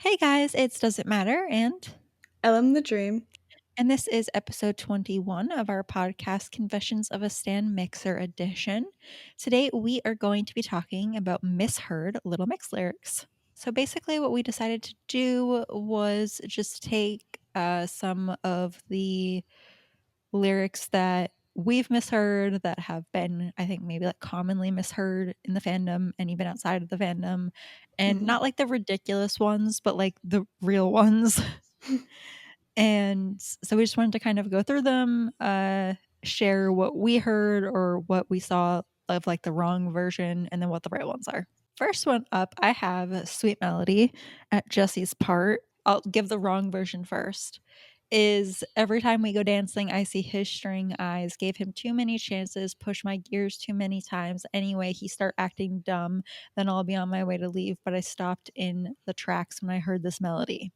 Hey guys, it's Does It Matter? Ellen the Dream. And this is episode 21 of our podcast, Confessions of a Stan Mixer edition. Today we are going to be talking about Misheard Little Mix lyrics. So basically, what we decided to do was just take some of the lyrics that we've misheard that have been, I think, maybe like commonly misheard in the fandom and even outside of the fandom, and Mhm. not like the ridiculous ones, but like the real ones. And so we just wanted to kind of go through them, share what we heard or what we saw of like the wrong version, and then what the right ones are. First one up, I have Sweet Melody at Jesse's part. I'll give the wrong version first. Is every time we go dancing, I see his string eyes. Gave him too many chances, push my gears too many times. Anyway, he start acting dumb. Then I'll be on my way to leave, but I stopped in the tracks when I heard this melody.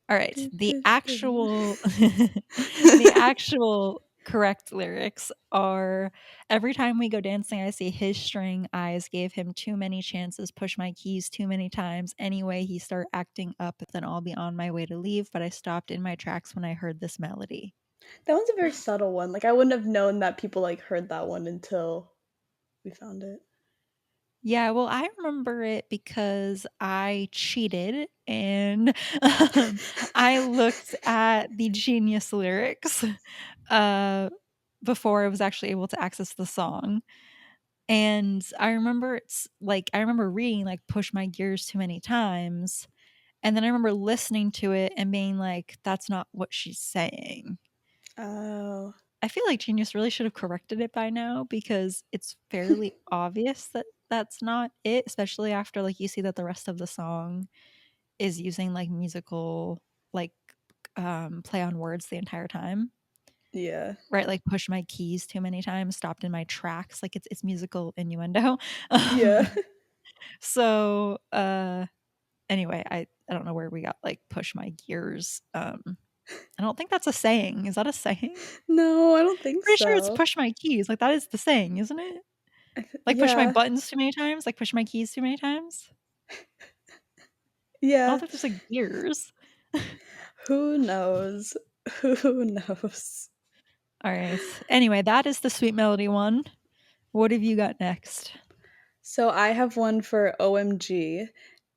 All right, the actual the actual correct lyrics are every time we go dancing I see his string eyes gave him too many chances push my keys too many times anyway he start acting up then I'll be on my way to leave but I stopped in my tracks when I heard this melody. That one's a very subtle one. Like I wouldn't have known that people heard that one until we found it. Yeah, well, I remember it because I cheated and I looked at the Genius lyrics uh, before I was actually able to access the song. And I remember I remember reading like push my gears too many times. And then I remember listening to it and being like, that's not what she's saying. Oh. I feel like Genius really should have corrected it by now because it's fairly obvious that that's not it, especially after like you see that the rest of the song is using like musical like play on words the entire time. Yeah. Right, like push my keys too many times, stopped in my tracks, like it's musical innuendo. Yeah. So anyway, I don't know where we got like push my gears. I don't think that's a saying. Is that a saying? No, I don't think Pretty sure it's so. push my keys. Like that is the saying, isn't it? Like push my Yeah. buttons too many times, like push my keys too many times. I don't Yeah. think there's like gears. Who knows? Who knows? All right. Anyway, that is the Sweet Melody one. What have you got next? So I have one for OMG,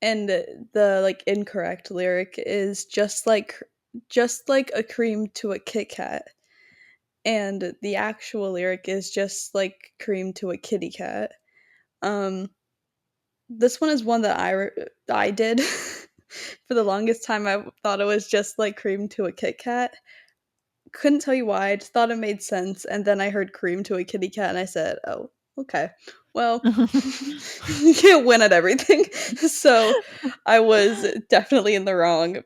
and the incorrect lyric is just like a cream to a Kit Kat. And the actual lyric is just like cream to a kitty cat. Um, this one is one that I did for the longest time. I thought it was just like cream to a Kit Kat. Couldn't tell you why. I just thought it made sense, and then I heard cream to a kitty cat, and I said, "Oh, okay. Well, you can't win at everything." So I was definitely in the wrong,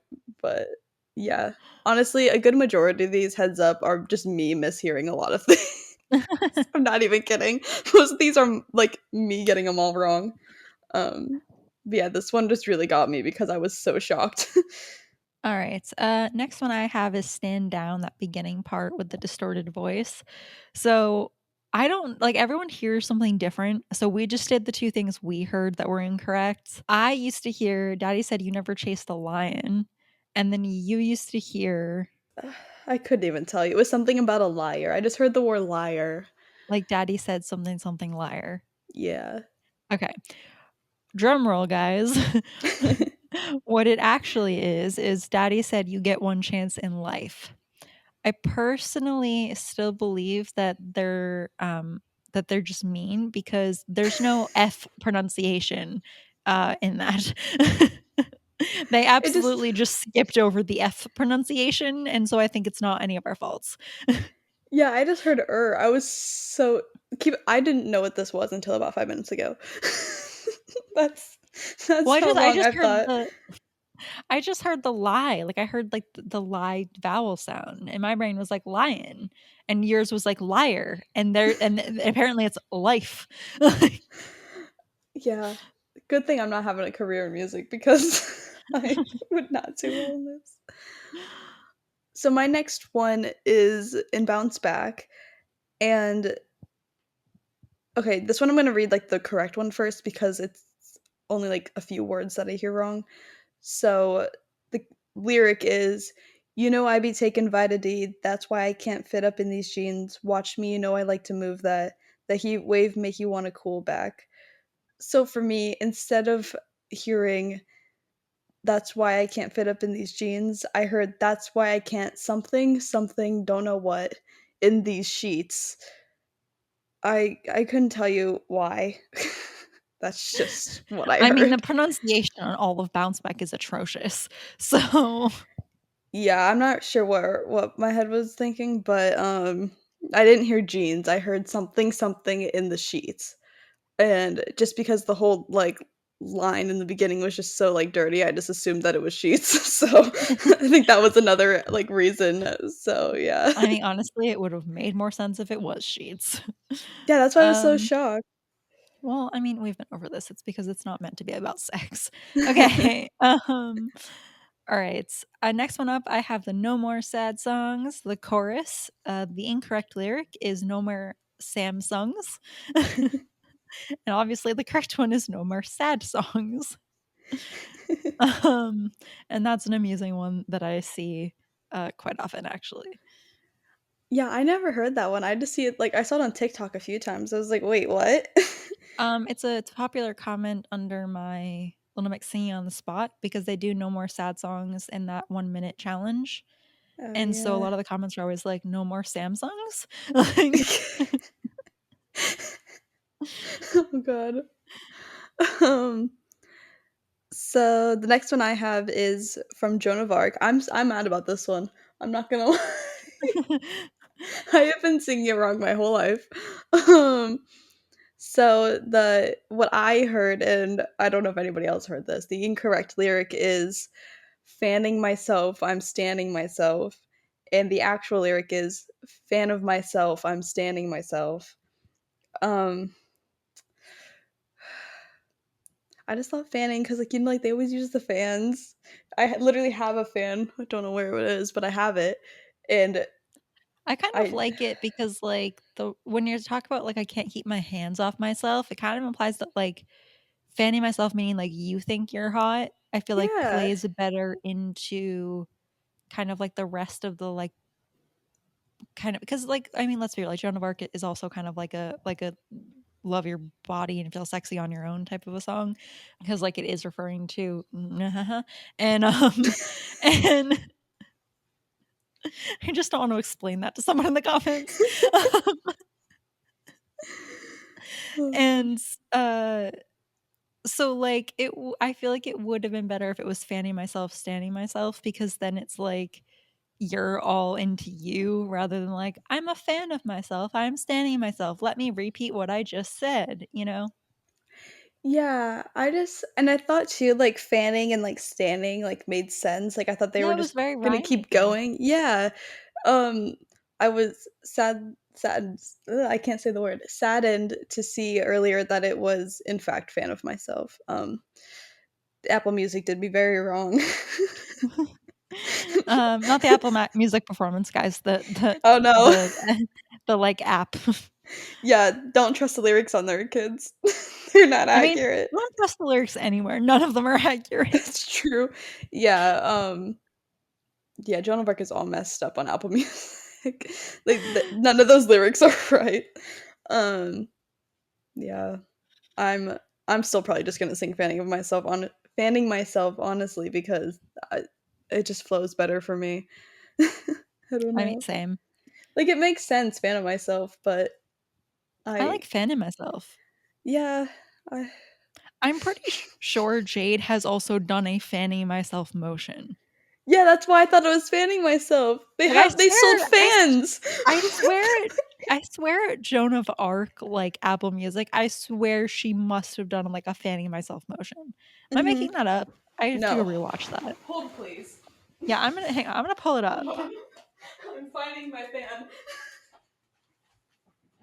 but yeah. Honestly, a good majority of these heads up are just me mishearing a lot of things. I'm not even kidding. Most of these are like me getting them all wrong. But yeah, this one just really got me because I was so shocked. All right. Next one I have is stand down, that beginning part with the distorted voice. So I don't like everyone hears something different. So we just did the two things we heard that were incorrect. I used to hear Daddy said you never chased a lion. And then you used to hear I couldn't even tell you. It was something about a liar. I just heard the word liar. like Daddy said something, something liar. Yeah. Okay. Drum roll, guys. What it actually is Daddy said you get one chance in life. I personally still believe that they're just mean because there's no F pronunciation in that. They It just absolutely just skipped over the F pronunciation, and so I think it's not any of our faults. Yeah, I just heard I was so keep I didn't know what this was until about 5 minutes ago. That's Well, that's how I long just I heard thought. the lie. Like I heard like the lie vowel sound, and my brain was like lion, and yours was like liar, and apparently it's life. Yeah. Good thing I'm not having a career in music because I would not do well in this. So my next one is in Bounce Back, and okay, this one I'm gonna read like the correct one first because it's only like a few words that I hear wrong. So the lyric is, "You know I be taking Vita D, that's why I can't fit up in these jeans. Watch me, you know I like to move that. The heat wave make you want to cool back." So for me, instead of hearing "That's why I can't fit up in these jeans," I heard "That's why I can't something, something, don't know what, in these sheets." I couldn't tell you why. That's just what I I mean, the heard. pronunciation on all of Bounce Back is atrocious. So, Yeah, I'm not sure what my head was thinking, but, I didn't hear jeans, I heard something, something in the sheets, and just because the whole, like, line in the beginning was just so, like, dirty, I just assumed that it was sheets, so I think that was another, like, reason, so yeah. I mean, honestly, it would have made more sense if it was sheets. Yeah, that's why I was so Um, shocked. well, I mean, we've been over this. It's because it's not meant to be about sex. Okay, alright, next one up, I have the No More Sad Songs, the chorus. The incorrect lyric is No More Samsungs, and obviously the correct one is No More Sad Songs. Um, and that's an amusing one that I see, quite often, actually. Yeah, I never heard that one, I just see it like, I saw it on TikTok a few times, I was like, "Wait, what?" It's a popular comment under my Little Mix Singing on the Spot because they do No More Sad Songs in that 1-minute challenge, Oh, and so a yeah. lot of the comments are always like, "No more Samsungs?" Like, Oh god. Um, so the next one I have is from Joan of Arc. I'm mad about this one. I'm not gonna lie. I have been singing it wrong my whole life. Um, so the what I heard, and I don't know if anybody else heard this, the incorrect lyric is "fanning myself, I'm standing myself," and the actual lyric is "fan of myself, I'm standing myself." Um, I just love fanning because, like, like, they always use the fans. Literally have a fan. I don't know where it is, but I have it, and I kind of I like it because, like, the when you talk about, like, I can't keep my hands off myself, it kind of implies that, like, fanning myself meaning, like, you think you're hot, I feel like yeah, plays better into kind of, like, the rest of the, like, kind of because, like, I mean, let's be real, like, Joan of Arc is also kind of like a love your body and feel sexy on your own type of a song because, like, it is referring to and, and I just don't want to explain that to someone in the comments. oh And, gosh. uh, so, like, I feel like it would have been better if it was fanning myself, standing myself because then it's like you're all into you rather than like, "I'm a fan of myself, I'm standing myself, let me repeat what I just said," you know? Yeah, I thought too, like, fanning and, like, standing, like, made sense, like, I thought they Yeah, were it was just very gonna keep rhymy. going. Yeah, um, I was I can't say the word, saddened to see earlier that it was, in fact, fan of myself. Apple Music did me very wrong. Not the Apple Music performance, guys, Oh, no. the the, like, app. Yeah, don't trust the lyrics on there, kids. They're not I mean, accurate. don't trust the lyrics anywhere, none of them are accurate. It's true. Yeah, yeah, Joan of Arc is all messed up on Apple Music. Like, none of those lyrics are right. Um, yeah, I'm I'm still probably just gonna sing "Fanning Myself," honestly, because it just flows better for me. I don't I mean, know. same. Like, it makes sense, "Fan of Myself," but I I like fanning myself. yeah, I I'm pretty sure Jade has also done a fanning myself motion. yeah, that's why I thought I was fanning myself. Like, I They sold swear fans. I swear I swear at Joan of Arc, like, Apple Music, I swear she must have done, like, a fanning myself motion. Am I making Mhm. that up? I have to go No. rewatch that. Hold, please. Yeah, I'm gonna pull it Hold up. on. I'm finding my fan.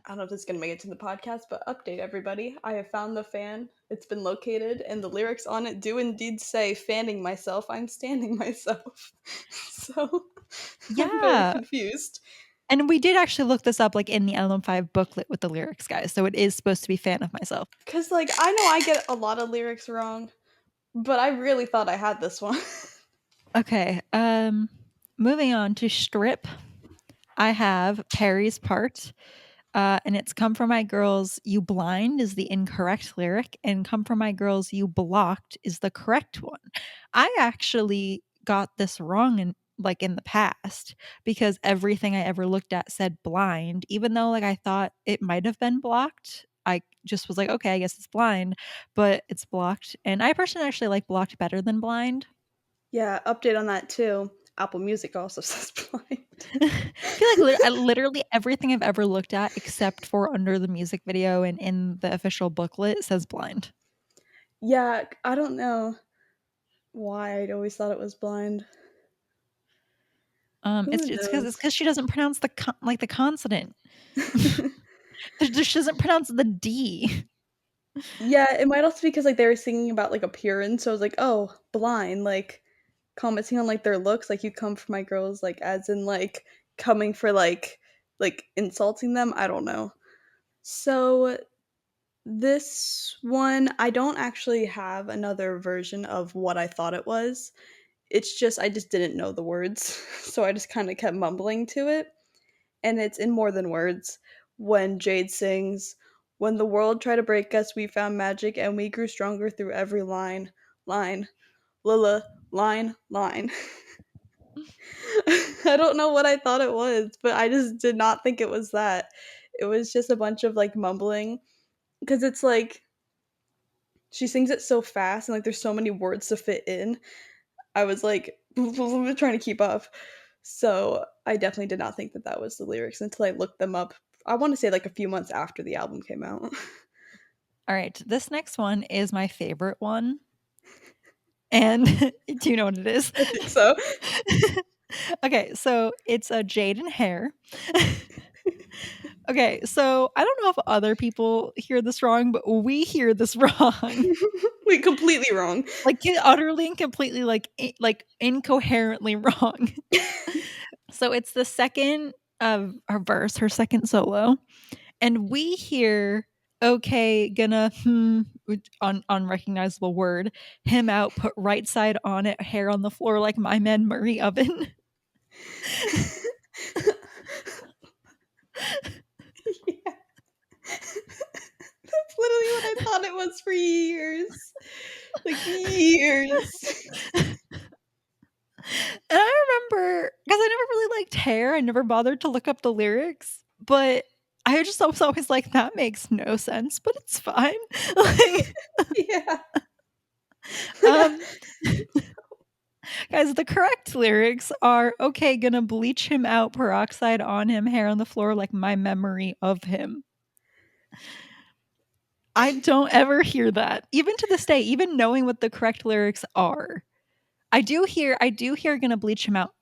I don't know if this is gonna make it to the podcast, but update everybody. I have found the fan. It's been located, and the lyrics on it do indeed say "fanning myself, I'm standing myself." So I'm very Yeah, confused. And we did actually look this up, like, in the LM5 booklet with the lyrics, guys, so it is supposed to be "Fan of Myself." 'Cause, like, I know I get a lot of lyrics wrong, but I really thought I had this one. Okay, moving on to Strip, I have Perry's part. And it's "Come from my girls, you blind" is the incorrect lyric, and "Come from my girls, you blocked" is the correct one. I actually got this wrong in the past because everything I ever looked at said blind, even though like I thought it might have been blocked. I just was like, okay, I guess it's blind, but it's blocked. And I personally actually like blocked better than blind. Yeah, update on that too. Apple Music also says blind. I feel like literally everything I've ever looked at except for under the music video and in the official booklet says blind. Yeah, I don't know why I'd always thought it was blind. Who It's because she doesn't pronounce the consonant. knows? She doesn't pronounce the D. Yeah, it might also be because, like, they were singing about, like, appearance, so I was like, "Oh, blind," like, commenting on, like, their looks, like, "You come for my girls," like, as in, like, coming for, like, insulting them? I don't know. So, this one, I don't actually have another version of what I thought it was. It's just I just didn't know the words, so I just kinda kept mumbling to it, and it's in More Than Words when Jade sings, "When the world tried to break us, we found magic and we grew stronger through every line, line, Lila, line, line." I don't know what I thought it was, but I just did not think it was that. It was just a bunch of, like, mumbling because it's, like, she sings it so fast and, like, there's so many words to fit in. I was, like, trying to keep up. So, I definitely did not think that that was the lyrics until I looked them up. I wanna say, like, a few months after the album came out. All right, this next one is my favorite one, and do you know what it is? I think so. Okay, so it's a Jade and Hair. Okay, so I don't know if other people hear this wrong, but we hear this wrong. Wait, completely wrong. Like, utterly and completely, like, incoherently wrong. So it's the second of her verse, her second solo, and we hear, "Okay, gonna, which unrecognizable word, him out, put right side on it, hair on the floor like my man Murray oven." Yeah. That's literally what I thought it was for years. Like, years. And I remember because I never really liked Hair, I never bothered to look up the lyrics, but I just was always like, "That makes no sense, but it's fine." Like, Yeah. um, guys, the correct lyrics are, "Okay, gonna bleach him out, peroxide on him, hair on the floor like my memory of him." I don't ever hear that, even to this day, even knowing what the correct lyrics are. I do hear "Gonna bleach him out"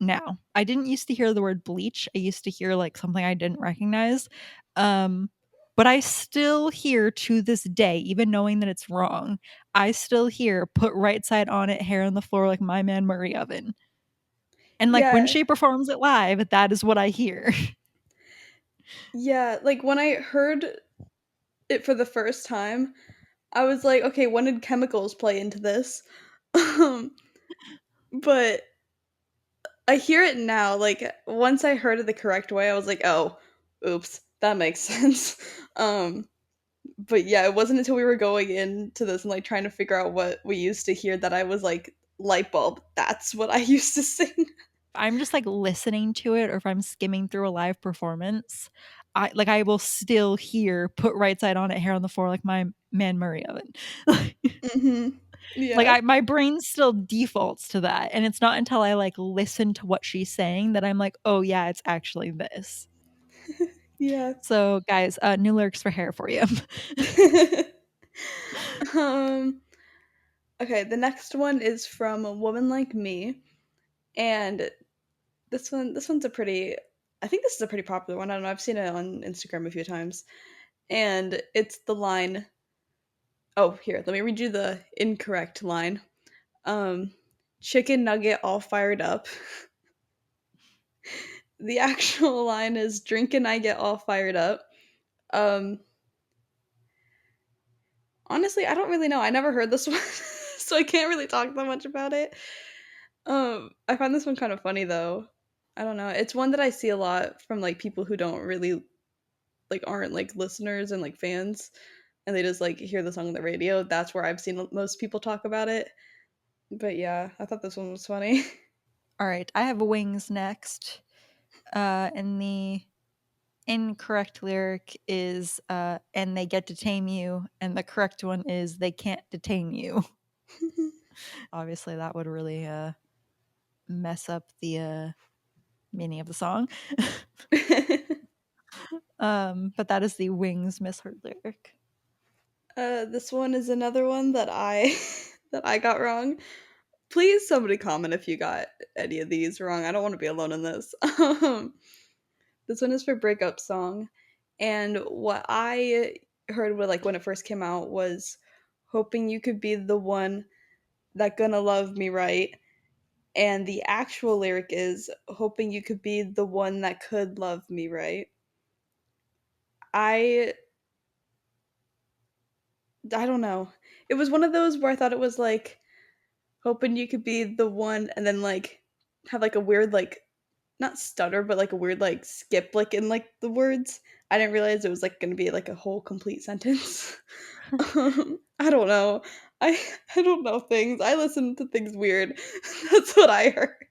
now. I didn't used to hear the word bleach, I used to hear, like, something I didn't recognize, um, but I still hear to this day, even knowing that it's wrong, I still hear "Put right side on it, hair on the floor like my man Murray oven." And, like, when Yeah. she performs it live, that is what I hear. Yeah, like, when I heard it for the first time, I was like, "Okay, when did chemicals play into this?" Um, but I hear it now, like, once I heard it the correct way, I was like, "Oh, oops, that makes sense." Um, but yeah, it wasn't until we were going into this and, like, trying to figure out what we used to hear that I was like, "Light bulb, that's what I used to sing." I'm just, like, listening to it or if I'm skimming through a live performance, I will still hear "Put right side on it, hair on the floor like my man Murray oven." Mhm. Like, Yeah. I my brain still defaults to that, and it's not until I, like, listen to what she's saying that I'm like, "Oh, yeah, it's actually this." Yeah. So, guys, new lyrics for Hair for you. Um, okay, the next one is from A Woman Like Me, and this one's a pretty I think this is a pretty popular one, I don't know, I've seen it on Instagram a few times, and it's the line oh, here, let me read you the incorrect line. Um, "Chicken nugget all fired up." The actual line is "Drink and I get all fired up." Um, Honestly, I don't really know. I never heard this one, so I can't really talk that much about it. I find this one kind of funny though. I don't know. It's one that I see a lot from like people who don't really like aren't like listeners and like fans, and they just like hear the song on the radio. That's where I've seen most people talk about it. But yeah, I thought this one was funny. All right, I have wings next. And the incorrect lyric is and they get to tame you, and the correct one is they can't detain you. Obviously, that would really mess up the meaning of the song. But that is the wings misheard lyric. This one is another one that I that I got wrong. Please, somebody comment if you got any of these wrong. I don't want to be alone in this. This one is for breakup song, and what I heard like when it first came out was hoping you could be the one that gonna love me right, and the actual lyric is hoping you could be the one that could love me right. I I don't know. It was one of those where I thought it was like hoping you could be the one and then like have like a weird like not stutter but like a weird like skip like in like the words. I didn't realize it was like going to be like a whole complete sentence. I don't know. I I don't know things. I listen to things weird. That's what I heard.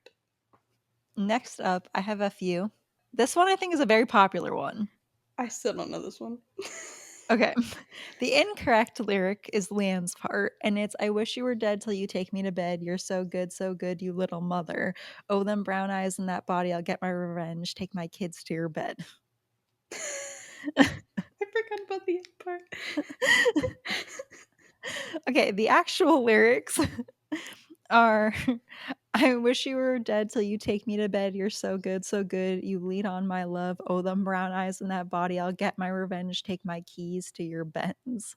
Next up, I have a few. This one I think is a very popular one. I still don't know this one. Okay. The incorrect lyric is Leanne's part, and it's I wish you were dead till you take me to bed. You're so good, you little mother. Oh, them brown eyes and that body, I'll get my revenge. Take my kids to your bed. I forgot about the end part. Okay, the actual lyrics are I wish you were dead till you take me to bed. You're so good. You lead on my love. Oh, them brown eyes and that body. I'll get my revenge. Take my keys to your Benz.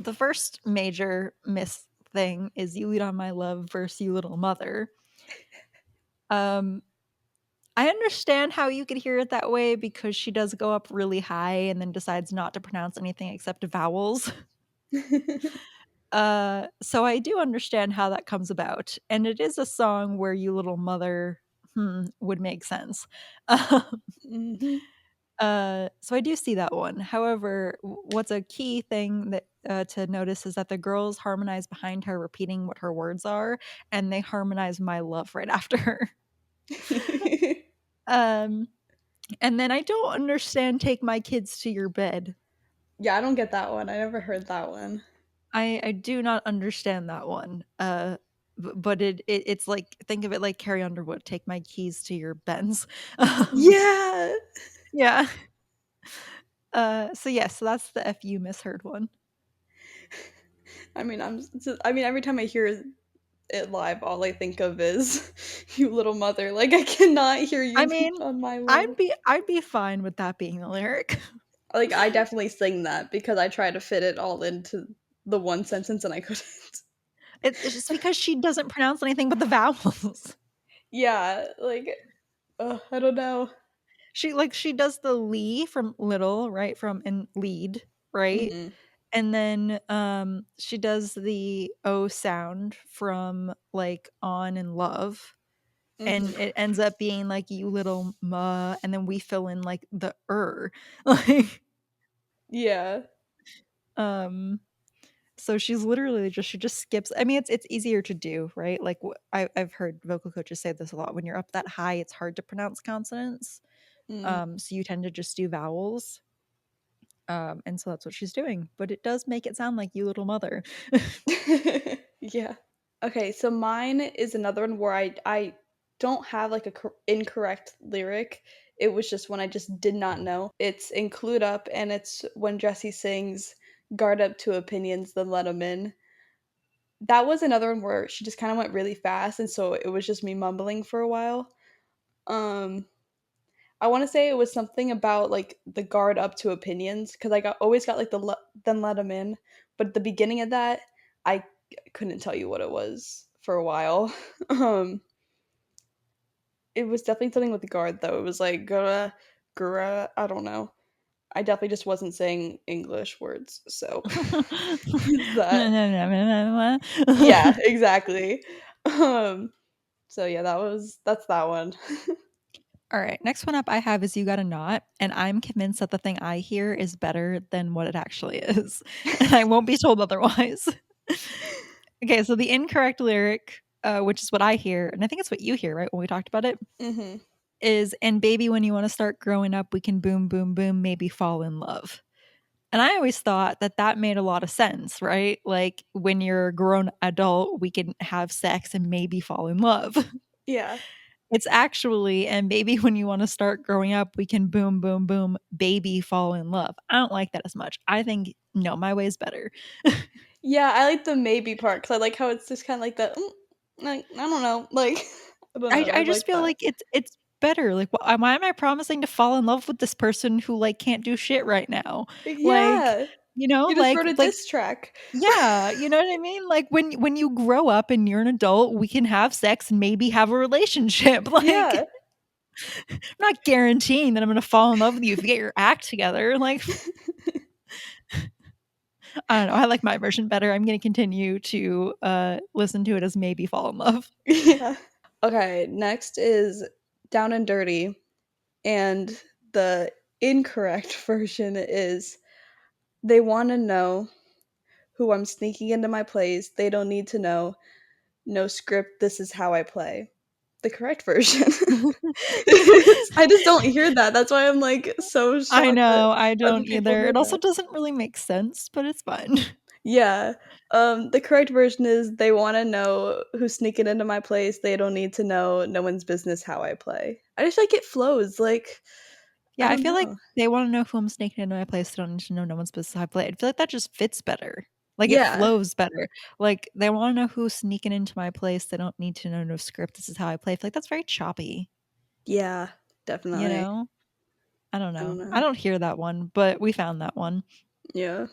The first major miss thing is you lead on my love versus you little mother. Um, I understand how you could hear it that way because she does go up really high and then decides not to pronounce anything except vowels. So I do understand how that comes about, and it is a song where "You Little Mother" would make sense. Mhm. So I do see that one. However, what's a key thing that to notice is that the girls harmonize behind her, repeating what her words are, and they harmonize "My Love" right after her. Um, and then I don't understand "Take My Kids to Your Bed." Yeah, I don't get that one. I never heard that one. I do not understand that one. But it's like think of it like Carrie Underwood, "Take my keys to your Benz." Um, Yeah. yeah. So yes, so that's the FU misheard one. I mean, every time I hear it live, all I think of is "You little mother." Like, I cannot hear I you mean, on my love. I'd be fine with that being the lyric. Like, I definitely sing that because I try to fit it all into the one sentence and I couldn't. It's just because she doesn't pronounce anything but the vowels. Yeah, like, I don't know. She does the "lee" from little, right? From and lead, right? Mhm. And then, she does the O sound from, like, on and love, Mhm. and it ends up being like, "You little ma," and then we fill in, like, the like, Yeah. um, so she's literally just she just skips I mean, it's easier to do, right? Like, I've heard vocal coaches say this a lot, when you're up that high, it's hard to pronounce consonants, Mm. so you tend to just do vowels, and so that's what she's doing, but it does make it sound like "You little mother." Yeah. Okay, so mine is another one where I don't have like a incorrect lyric. It was just one I just did not know. It's include up, and it's when Jesse sings "Guard up to opinions, then let 'em in." That was another one where she just kind of went really fast, and so it was just me mumbling for a while. Um, I want to say it was something about like the guard up to opinions because I got always got like then let 'em in, but the beginning of that I couldn't tell you what it was for a while. um, it was definitely something with the guard though. It was like gura, gura. I don't know. I definitely just wasn't saying English words, so that. Yeah, exactly. Um, so yeah, that's that one. All right, next one up I have is You Got a Knot, and I'm convinced that the thing I hear is better than what it actually is, and I won't be told otherwise. Okay, so the incorrect lyric, which is what I hear, and I think it's what you hear, right, when we talked about it, Mhm. is, "And baby, when you wanna start growing up, we can boom, boom, boom, maybe fall in love." And I always thought that that made a lot of sense, right? Like, when you're a grown adult, we can have sex and maybe fall in love. Yeah. It's actually, "And baby, when you wanna start growing up, we can boom, boom, boom, baby fall in love." I don't like that as much. I think, no, my way is better. Yeah, I like the maybe part because I like how it's just kinda like the, like, I don't know, like, I don't know, I I just like feel that. like it's better. Like, why am I promising to fall in love with this person who, like, can't do shit right now? Like, Yeah. you know, You just wrote a diss track. yeah, you know what I mean? Like, when you grow up and you're an adult, we can have sex and maybe have a relationship. Like, Yeah. I'm not guaranteeing that I'm gonna fall in love with you if you get your act together. Like, I don't know. I like my version better. I'm gonna continue to listen to it as maybe fall in love. Yeah. Okay, next is Down and Dirty, and the incorrect version is they wanna know who I'm sneaking into my place, they don't need to know, no script, this is how I play. The correct version. I just don't hear that, that's why I'm, like, so I shocked that know, I other don't people either. heard It also that. doesn't really make sense, but it's fine. Yeah. The correct version is they wanna know who's sneaking into my place, they don't need to know, no one's business how I play. I just like it flows, like, I Yeah, I don't feel like know. they wanna know who I'm sneaking into my place, they don't need to know no one's business how I play. I feel like that just fits better. Like, it Yeah. flows better. Like, they wanna know who's sneaking into my place, they don't need to know no script, this is how I play. I feel like that's very choppy, Yeah, you definitely. know? I don't I don't know. I know. don't hear that one, but we found that one. Yeah.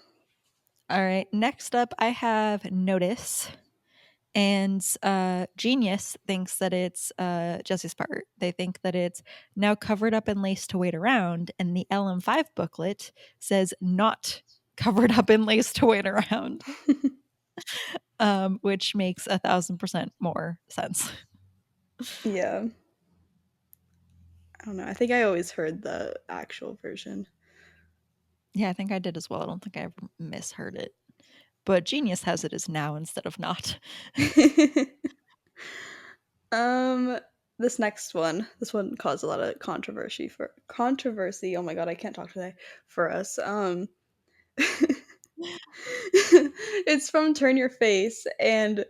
Alright, next up, I have Notice. And Genius thinks that it's Jesse's part. They think that it's now covered up in lace to wait around, and the LM5 booklet says not covered up in lace to wait around, which makes 1,000% more sense. Yeah. I don't know, I think I always heard the actual version. Yeah, I think I did as well. I don't think I ever misheard it. But Genius has it as now instead of not. Um, this one caused a lot of controversy, oh my god, I can't talk today, for us, it's from Turn Your Face, and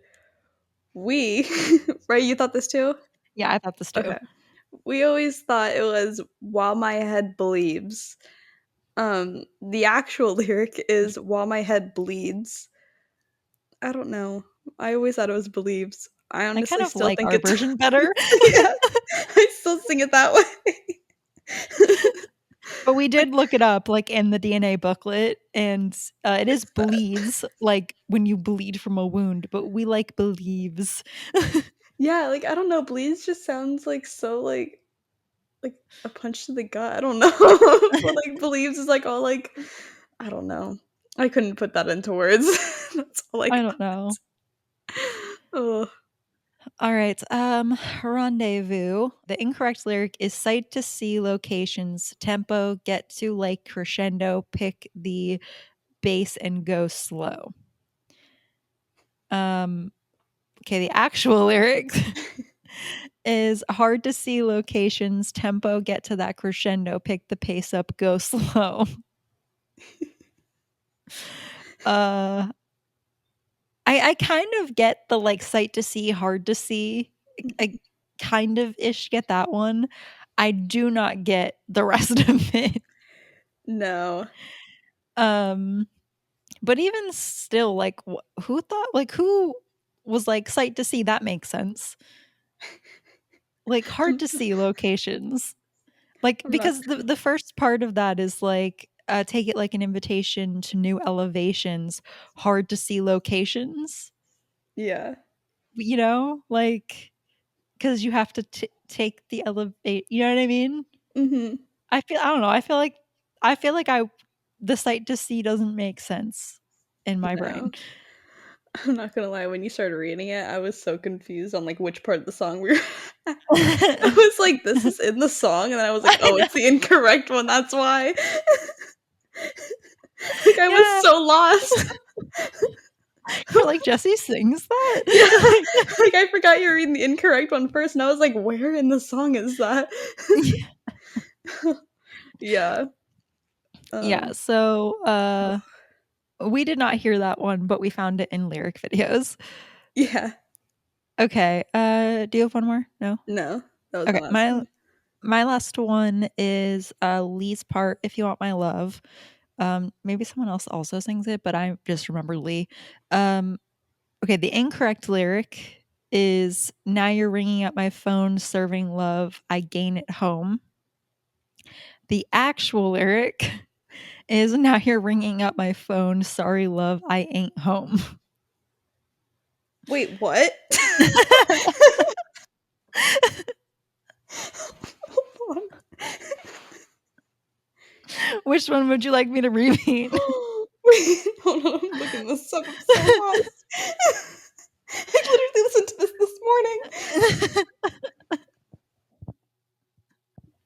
we right, you thought this too? Yeah, I thought this too. Okay. We always thought it was "While My Head Believes." The actual lyric is "While my head bleeds." I don't know. I always thought it was "believes." I I kind honestly of still like think our it's version better. yeah, I still sing it that way. But we Like did look it up, like, in the DNA booklet, and, it is it's that. bleeds, like, when you bleed from a wound, but we like believes. Yeah, like, I don't know, "bleeds" just sounds, like, so, like a punch to the gut, I don't know. But, like, "believes" is, like, all, like I don't know. I couldn't put that into words. That's all I I don't got. know. Oh. Alright, Rendezvous. The incorrect lyric is "sight to see locations, tempo, get to, like, crescendo, pick the bass and go slow." Um, okay, the actual lyrics is "hard to see locations, tempo, get to that crescendo, pick the pace up, go slow." Uh, I kind of get the, like, sight to see, hard to see. I kind of ish get that one. I do not get the rest of it. No. Um, but even still, like, who thought like, who was like, "Sight to see, that makes sense." Like, hard I'm to see locations. Like, I'm not because the first part of that is, like, take it like an invitation to new elevations, hard to see locations, yeah. you know? Like, 'cause you have to take the elevate, you know what I mean? Mhm. I don't know, I feel like the sight to see doesn't make sense in my brain. No. I'm not gonna lie, when you started reading it, I was so confused on, like, which part of the song we were at. I was like, "This is in the song?" And then I was like, I "Oh, know. it's the incorrect one, that's why." Like, I was Yeah. so lost. You're like, "Jesse sings that?" Yeah, Like like, I forgot you were reading the incorrect one first, and I was like, "Where in the song is that?" Yeah. Yeah, Yeah, um so, we did not hear that one, but we found it in lyric videos. yeah. Okay, do you have one more? No? No, that was my Okay, last my one. my last one is, Lee's part, "If You Want My Love." Maybe someone else also sings it, but I just remember Lee. Um, okay, the incorrect lyric is, "Now you're ringing up my phone, serving love, I gain it home." The actual lyric is, "Now you're ringing up my phone, sorry love, I ain't home." Wait, what? Hold on. Which one would you like me to repeat? Wait, hold on, I'm looking this up, I'm so lost. I literally listened to this morning.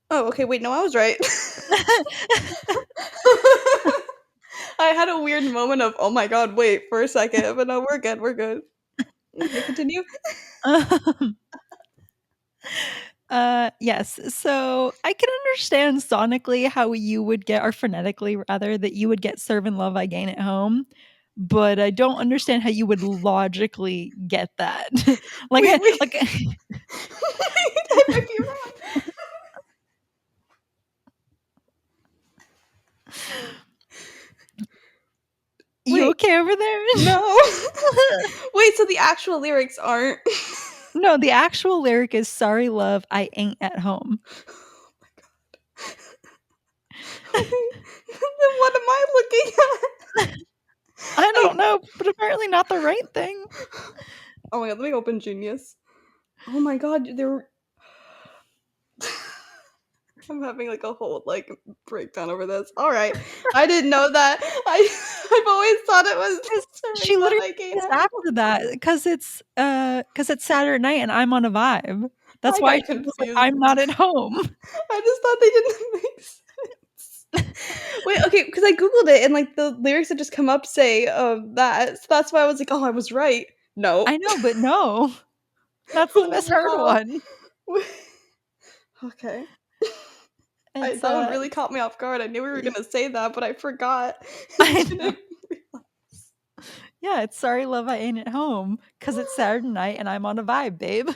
Oh, okay, wait, no, I was right. I had a weird moment of, "Oh my god, wait," for a second, but no, we're good, we're good. Okay, continue. Um, yes, so I can understand sonically how you would get or phonetically rather, that you would get "serve and love, I gain at home," but I don't understand how you would logically get that. Like, Wait, I wait. like Wait, I might be wrong. You Wait, okay over there? no. Wait, so the actual lyrics aren't No, the actual lyric is, "Sorry love, I ain't at home." Wait, then what am I looking at? I I don't know, but apparently not the right thing. Oh my god, let me open Genius. Oh my god, there were I'm having, like, a whole, like, breakdown over this. Alright. I didn't know that. I've always thought it was 'Cause serving she love literally I gain says at home. after that, "'Cause it's Saturday night and I'm on a vibe." That's I why got she was like, confused. "I'm not at home." I just thought they didn't make sense. Wait, okay, because I googled it and, like, the lyrics that just come up say, that, so that's why I was like, "Oh, I was right." No. I know, but no. That's the misheard Wow. one. Okay. It's, That one really caught me off guard. I knew we were y gonna say that, but I forgot and I know. didn't realize. Yeah, it's "Sorry love, I ain't at home, 'cause it's Saturday night and I'm on a vibe, babe."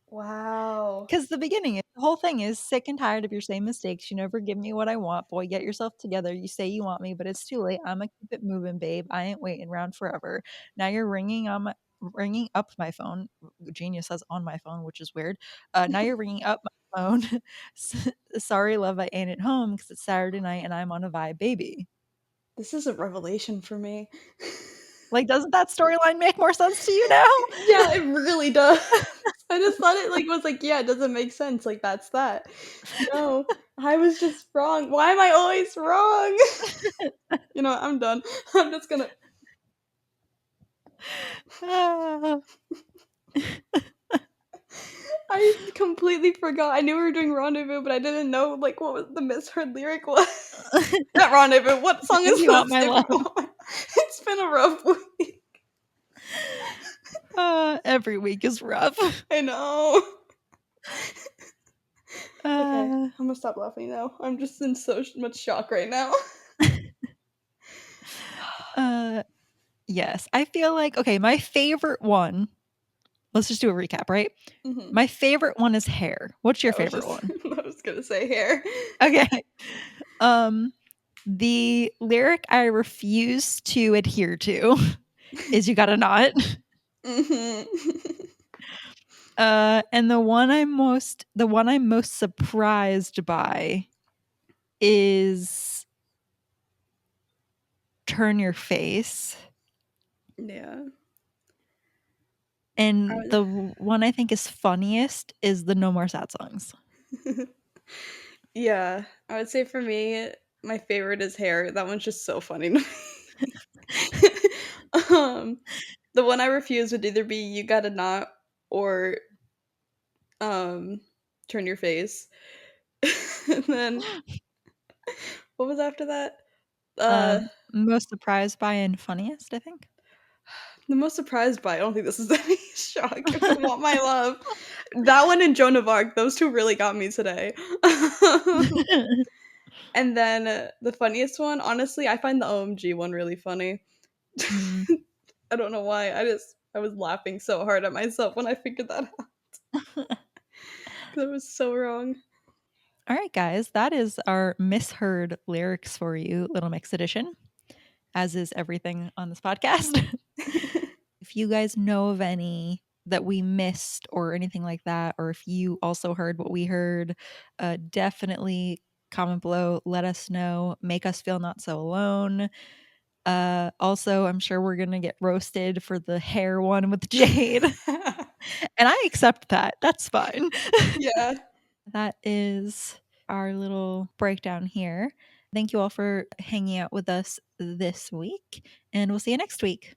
Wow. 'Cause the whole thing is, "Sick and tired of your same mistakes, you never give me what I want, boy, get yourself together, you say you want me, but it's too late, Imma keep it moving, babe, I ain't waiting around forever. Now you're ringing up my phone." Genius says "on my phone," which is weird. "Now you're ringing up my phone, s sorry love, I ain't at home, 'cause it's Saturday night and I'm on a vibe, baby." This is a revelation for me. Like, doesn't that storyline make more sense to you now? Yeah, it really does. I just thought it, like, was like, "Yeah, it doesn't make sense, like, that's that." No, I was just wrong. Why am I always wrong? You know what, I'm done. I'm just gonna Ah. I completely forgot. I knew we were doing Rendezvous, but I didn't know, like, what was the misheard lyric was. Not Rendezvous, what song If is you want this? my If you love. want It's been a rough week. Every week is rough. I know. Okay, Uh, I'm gonna stop laughing now. I'm just in so much shock right now. uh, yes. I feel like okay, my favorite one let's just do a recap, right? Mhm. My favorite one is Hair. What's your I was favorite just one? I was gonna say hair. Okay. Um, the lyric I refuse to adhere to is "You Got a Knot." Mhm. And the one I'm most surprised by is "Turn Your Face." Yeah. I And would the one I think is funniest is the No More Sad Songs. Yeah, I would say for me, my favorite is Hair. That one's just so funny to me. Um, the one I refuse would either be You Gotta Not or, um, Turn Your Face. And then what was after that? Uh, Most surprised by and funniest, I think. the most surprised by I don't think this is any shock. Want My Love. That one and Joan of Arc, those 2 really got me today. And then, the funniest one, honestly, I find the OMG one really funny. Mm. I don't know why, I was laughing so hard at myself when I figured that out 'cause I was so wrong. Alright, guys, that is our misheard lyrics for you, Little Mix edition, as is everything on this podcast. If you guys know of any that we missed or anything like that, or if you also heard what we heard, definitely comment below, let us know, make us feel not so alone. Also, I'm sure we're gonna get roasted for the hair one with Jade, and I accept that, that's fine. Yeah. That is our little breakdown here. Thank you all for hanging out with us this week, and we'll see you next week.